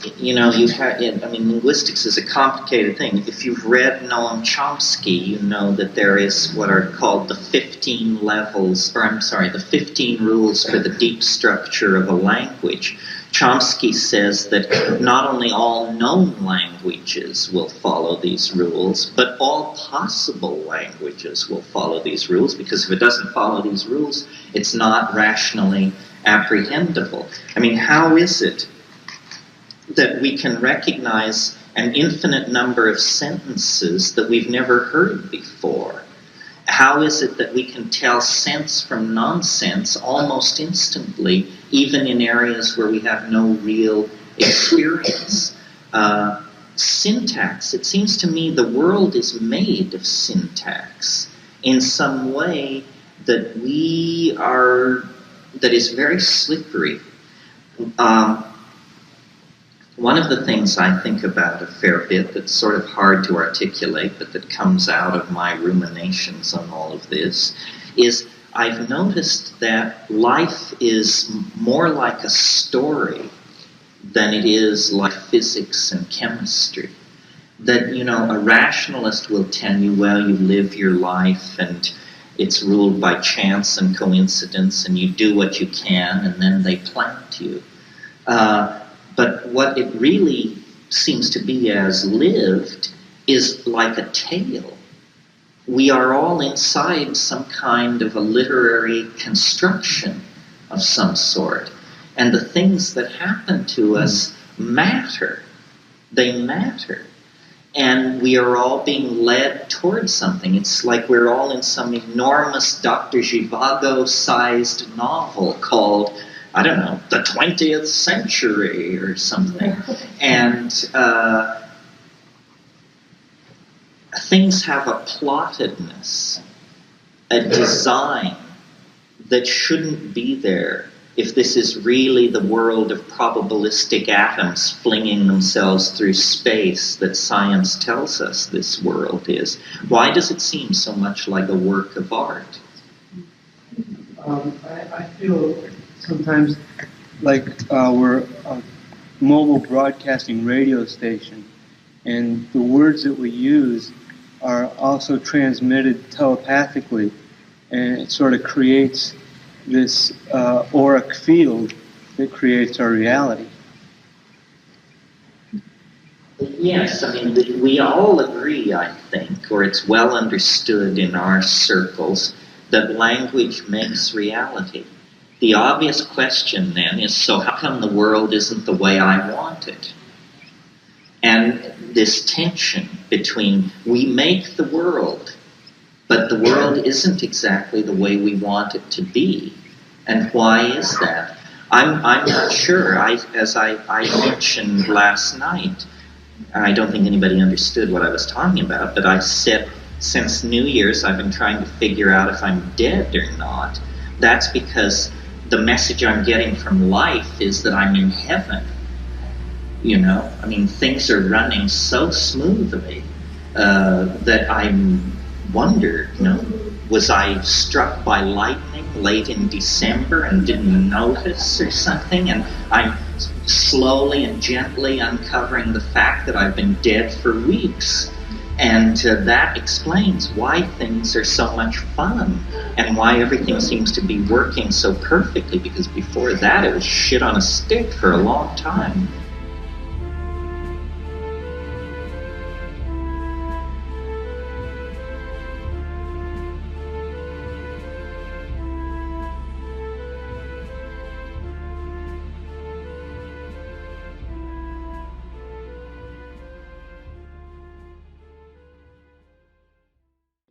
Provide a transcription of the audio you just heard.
linguistics is a complicated thing. If you've read Noam Chomsky, you know that there is what are called the 15 rules for the deep structure of a language. Chomsky says that not only all known languages will follow these rules, but all possible languages will follow these rules, because if it doesn't follow these rules, it's not rationally apprehendable. I mean, how is it that we can recognize an infinite number of sentences that we've never heard before? How is it that we can tell sense from nonsense almost instantly, even in areas where we have no real experience? Syntax. It seems to me the world is made of syntax in some way that that is very slippery. One of the things I think about a fair bit that's sort of hard to articulate, but that comes out of my ruminations on all of this, is I've noticed that life is more like a story than it is like physics and chemistry. That, a rationalist will tell you, well, you live your life and it's ruled by chance and coincidence and you do what you can and then they plant you. But what it really seems to be as lived is like a tale. We are all inside some kind of a literary construction of some sort. And the things that happen to us matter. They matter. And we are all being led towards something. It's like we're all in some enormous Dr. Zhivago-sized novel called, I don't know, the 20th century or something. And things have a plottedness, a design that shouldn't be there if this is really the world of probabilistic atoms flinging themselves through space that science tells us this world is. Why does it seem so much like a work of art? I feel sometimes like we're a mobile broadcasting radio station, and the words that we use are also transmitted telepathically, and it sort of creates this auric field that creates our reality. Yes, we all agree, I think, or it's well understood in our circles, that language makes reality. The obvious question then is, so how come the world isn't the way I want it? And this tension between we make the world, but the world isn't exactly the way we want it to be. And why is that? I'm not sure. As I mentioned last night, I don't think anybody understood what I was talking about, but I said since New Year's I've been trying to figure out if I'm dead or not. That's because the message I'm getting from life is that I'm in heaven. Things are running so smoothly that I wonder, was I struck by lightning late in December and didn't notice or something? And I'm slowly and gently uncovering the fact that I've been dead for weeks. And that explains why things are so much fun and why everything seems to be working so perfectly, because before that it was shit on a stick for a long time.